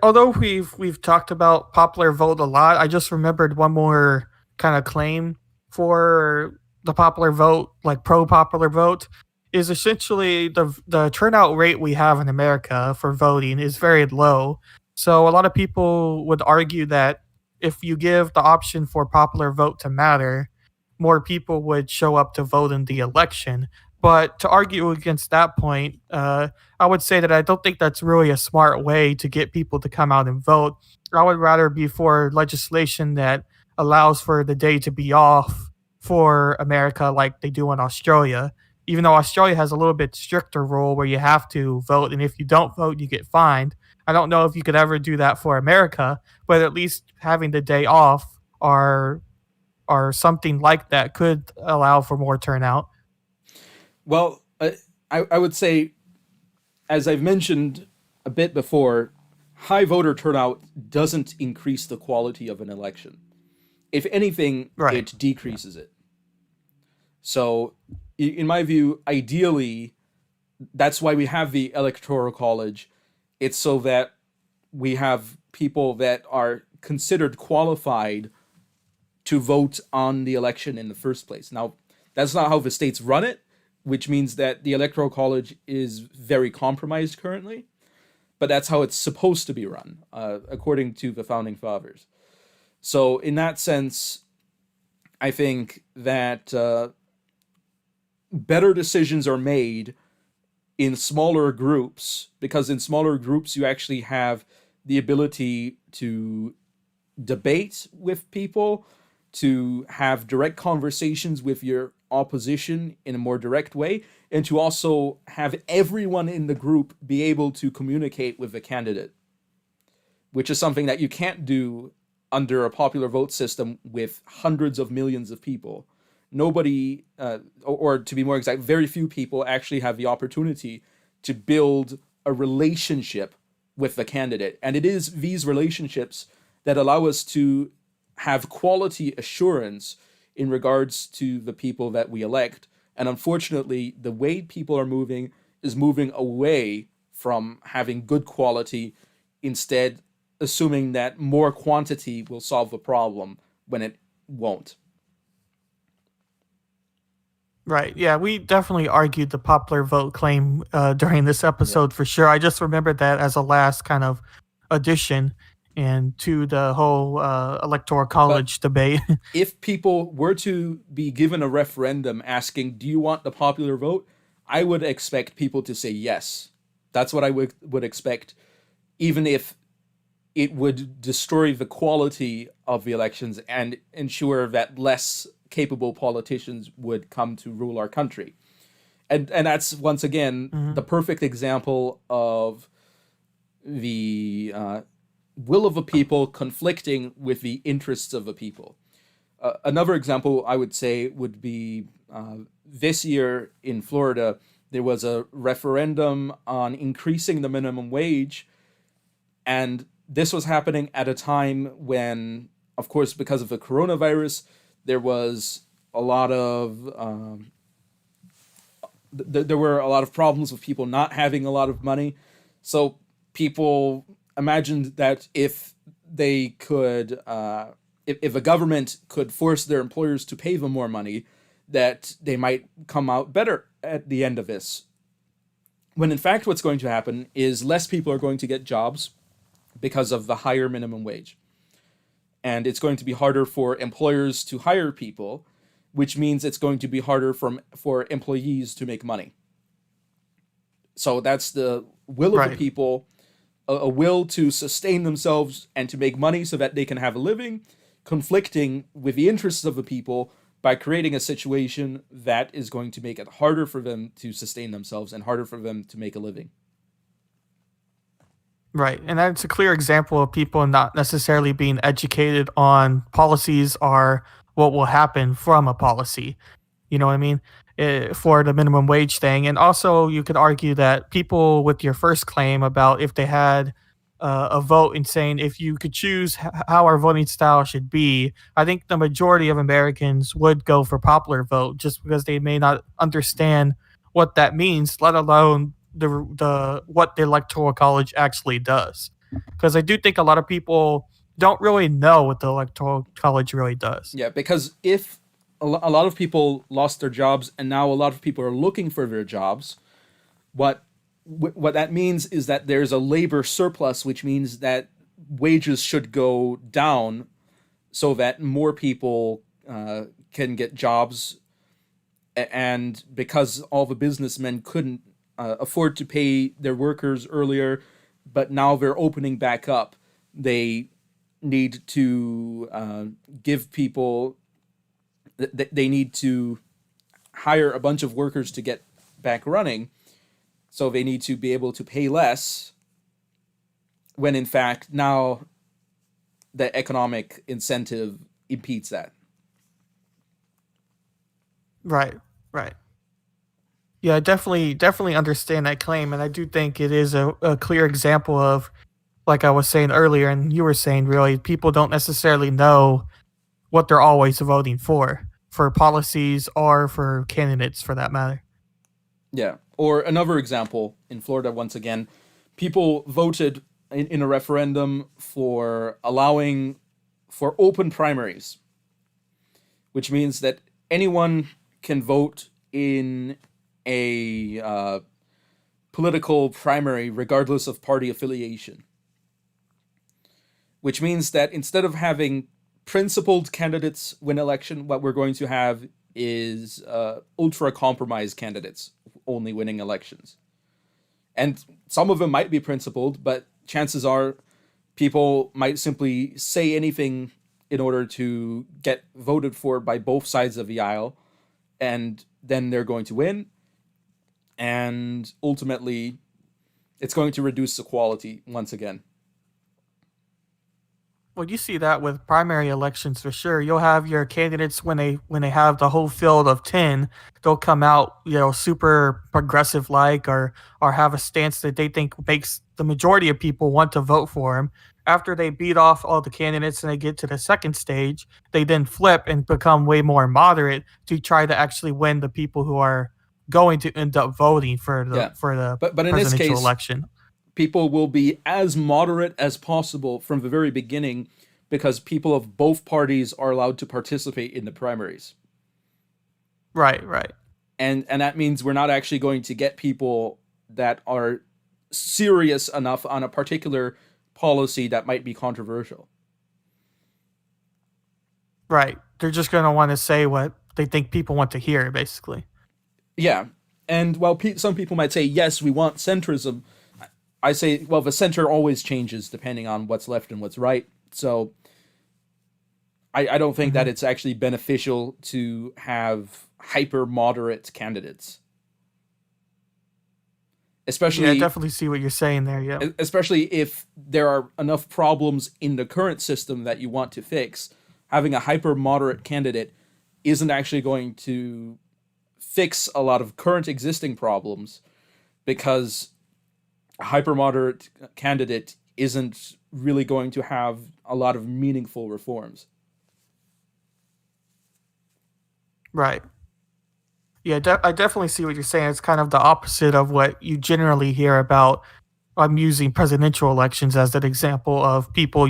although we've talked about popular vote a lot, I just remembered one more kind of claim for the popular vote, like pro popular vote, is essentially the turnout rate we have in America for voting is very low. So a lot of people would argue that if you give the option for popular vote to matter, more people would show up to vote in the election. But to argue against that point, I would say that I don't think that's really a smart way to get people to come out and vote. I would rather be for legislation that allows for the day to be off for America, like they do in Australia. Even though Australia has a little bit stricter rule where you have to vote, and if you don't vote, you get fined. I don't know if you could ever do that for America, but at least having the day off or something like that could allow for more turnout. Well, I would say, as I've mentioned a bit before, high voter turnout doesn't increase the quality of an election. If anything, Right. it decreases it. So, in my view, ideally, that's why we have the Electoral College. It's so that we have people that are considered qualified to vote on the election in the first place. Now, that's not how the states run it, which means that the Electoral College is very compromised currently, but that's how it's supposed to be run, according to the founding fathers. So, in that sense, I think that better decisions are made in smaller groups, because in smaller groups you actually have the ability to debate with people, to have direct conversations with your opposition in a more direct way, and to also have everyone in the group be able to communicate with the candidate, which is something that you can't do under a popular vote system with hundreds of millions of people. Nobody, or to be more exact, very few people actually have the opportunity to build a relationship with the candidate. And it is these relationships that allow us to have quality assurance in regards to the people that we elect. And unfortunately, the way people are moving is moving away from having good quality, instead assuming that more quantity will solve the problem when it won't. Right. Yeah, we definitely argued the popular vote claim during this Yeah. episode for sure. I just remembered that as a last kind of addition and to the whole electoral But college debate. if people were to be given a referendum asking, do you want the popular vote? I would expect people to say yes. That's what I would expect, even if it would destroy the quality of the elections and ensure that less capable politicians would come to rule our country. And that's once again the Mhm. perfect example of the will of a people conflicting with the interests of a people. Another example I would say would be this year in Florida, there was a referendum on increasing the minimum wage, and this was happening at a time when, of course, because of the coronavirus, there was a lot of there were a lot of problems with people not having a lot of money. So people imagined that if they could, if a government could force their employers to pay them more money, that they might come out better at the end of this. When in fact, what's going to happen is less people are going to get jobs because of the higher minimum wage. And it's going to be harder for employers to hire people, which means it's going to be harder for employees to make money. So that's the will of the Right. people, a will to sustain themselves and to make money so that they can have a living, conflicting with the interests of the people by creating a situation that is going to make it harder for them to sustain themselves and harder for them to make a living. Right. And that's a clear example of people not necessarily being educated on policies or what will happen from a policy. You know what I mean? For the minimum wage thing. And also, you could argue that people with your first claim about if they had a vote in saying if you could choose how our voting style should be, I think the majority of Americans would go for popular vote just because they may not understand what that means, let alone the what the electoral college actually does. Because I do think a lot of people don't really know what the electoral college really does. Yeah, because if a lot of people lost their jobs and now a lot of people are looking for their jobs, what what that means is that there's a labor surplus, which means that wages should go down so that more people can get jobs. And because all the businessmen couldn't afford to pay their workers earlier, but now they're opening back up, they need to give people, they need to hire a bunch of workers to get back running. So they need to be able to pay less when in fact now the economic incentive impedes that. Right, right. Yeah, I definitely understand that claim, and I do think it is a clear example of, like I was saying earlier, and you were saying, really, people don't necessarily know what they're always voting for policies or for candidates, for that matter. Yeah. Or another example in Florida, once again, people voted in a referendum for allowing for open primaries, which means that anyone can vote in a political primary regardless of party affiliation. Which means that instead of having principled candidates win election, what we're going to have is ultra compromised candidates only winning elections. And some of them might be principled, but chances are people might simply say anything in order to get voted for by both sides of the aisle, and then they're going to win. And ultimately, it's going to reduce the quality once again. Well, you see that with primary elections for sure. You'll have your candidates when they have the whole field of 10, they'll come out, super progressive like or have a stance that they think makes the majority of people want to vote for them. After they beat off all the candidates and they get to the second stage, they then flip and become way more moderate to try to actually win the people who are going to end up voting for the Yeah. for the But in this presidential case, election. people will be as moderate as possible from the very beginning because people of both parties are allowed to participate in the primaries. Right, right. And that means we're not actually going to get people that are serious enough on a particular policy that might be controversial. Right. They're just going to want to say what they think people want to hear, basically. Yeah. And while some people might say, yes, we want centrism, I say, well, the center always changes depending on what's left and what's right. So I don't think that Hmm. it's actually beneficial to have hyper moderate candidates, Yeah, I especially definitely see what you're saying there. Yeah. especially if there are enough problems in the current system that you want to fix. Having a hyper moderate candidate isn't actually going to fix a lot of current existing problems because a hyper moderate candidate isn't really going to have a lot of meaningful reforms. Right. Yeah, I definitely see what you're saying. It's kind of the opposite of what you generally hear about I'm using presidential elections as an example of people,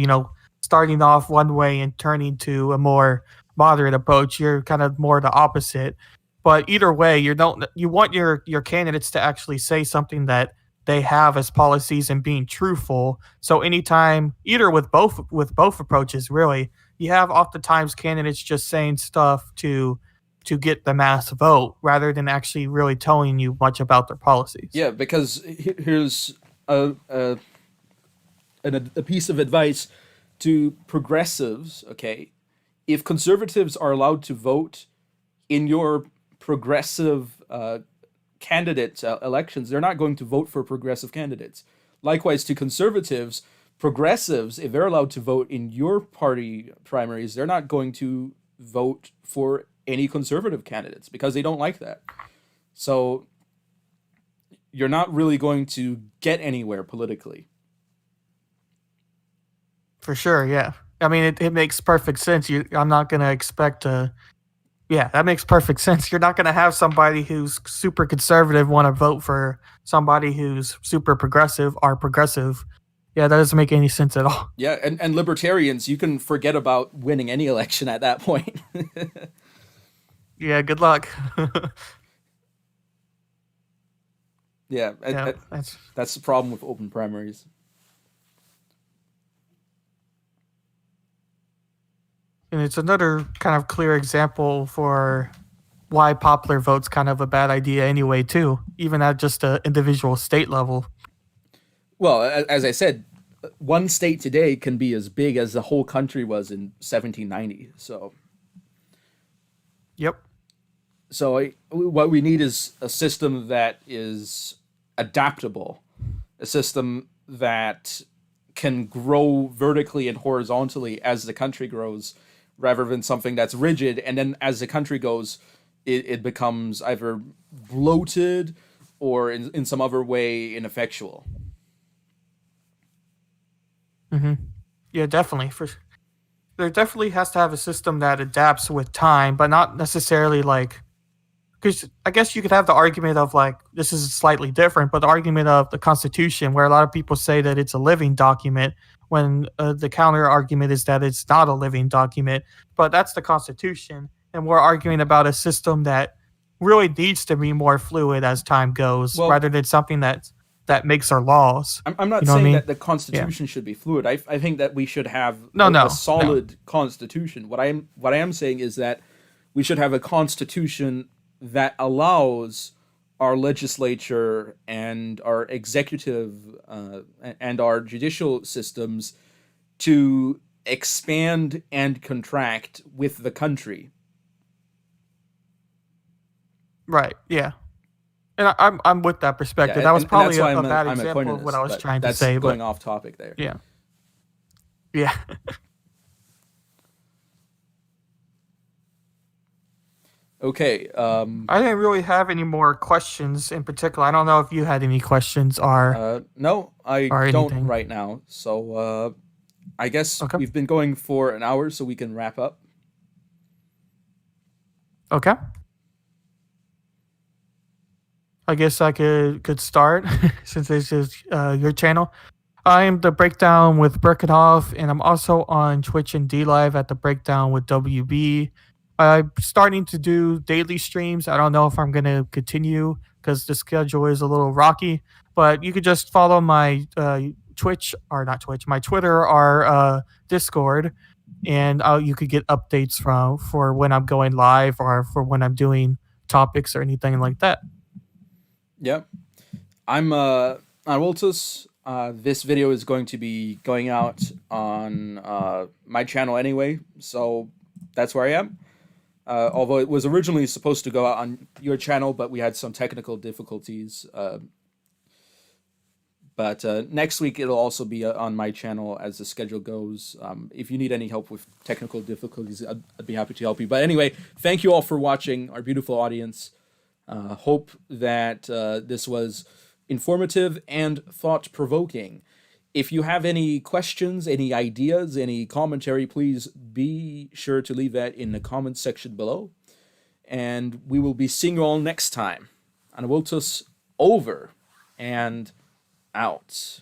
starting off one way and turning to a more moderate approach. You're kind of more the opposite. But either way, you want your candidates to actually say something that they have as policies and being truthful. So anytime, either with both approaches, really, you have oftentimes candidates just saying stuff to get the mass vote rather than actually really telling you much about their policies. Yeah, because here's a, a a piece of advice to progressives. Okay, if conservatives are allowed to vote in your progressive candidate elections, they're not going to vote for progressive candidates. Likewise, to conservatives, progressives, if they're allowed to vote in your party primaries, they're not going to vote for any conservative candidates because they don't like that. So you're not really going to get anywhere politically. For sure, yeah. I mean, it makes perfect sense. I'm not going to expect a. Yeah, that makes perfect sense. You're not going to have somebody who's super conservative want to vote for somebody who's super progressive or progressive. Yeah, that doesn't make any sense at all. Yeah, and libertarians, you can forget about winning any election at that point. Yeah, good luck. Yeah, Yeah, that's that's the problem with open primaries. and it's another kind of clear example for why popular vote's kind of a bad idea anyway, too, even at just a individual state level. Well, as I said, one state today can be as big as the whole country was in 1790. Yep. What we need is a system that is adaptable, a system that can grow vertically and horizontally as the country grows, rather than something that's rigid. And then as the country goes, it becomes either bloated or in some other way ineffectual. Hmm. Yeah, definitely. There definitely has to have a system that adapts with time, but not necessarily like because I guess you could have the argument of like this is slightly different, but the argument of the Constitution, where a lot of people say that it's a living document, when the counter argument is that it's not a living document, but that's the Constitution, and we're arguing about a system that really needs to be more fluid as time goes, Well, rather than something that makes our laws. I'm not You know what I saying mean? that the Yeah. Constitution should be fluid. I think that we should have No, a no, no. solid Constitution. What I am saying is that we should have a Constitution that allows our legislature and our executive and our judicial systems to expand and contract with the country. Right. Yeah. And I'm with that Yeah, perspective. That was and probably that's why a bad I'm a example of what coinist, I was but trying to that's say, going but off topic there. yeah, yeah. Okay. I didn't really have any more questions in particular. I don't know if you had any questions or No, I don't anything. right now. I guess Okay. we've been going for an hour, so we can wrap up. Okay. I guess I could start since this is your channel. I am the Breakdown with Berckenhoff, and I'm also on Twitch and D Live at the Breakdown with WB. I'm starting to do daily streams. I don't know if I'm going to continue because the schedule is a little rocky, but you could just follow my Twitch, or not Twitch, my Twitter or Discord, and you could get updates for when I'm going live or for when I'm doing topics or anything like that. Yep. I'm Anavultus. This video is going to be going out on my channel anyway, so that's where I am. Although it was originally supposed to go out on your channel, but we had some technical difficulties. But next week it'll also be on my channel as the schedule goes. If you need any help with technical difficulties, I'd be happy to help you. But anyway, thank you all for watching, our beautiful audience. Hope that this was informative and thought-provoking. If you have any questions, any ideas, any commentary, please be sure to leave that in the comments section below. And we will be seeing you all next time. Anavultus over and out.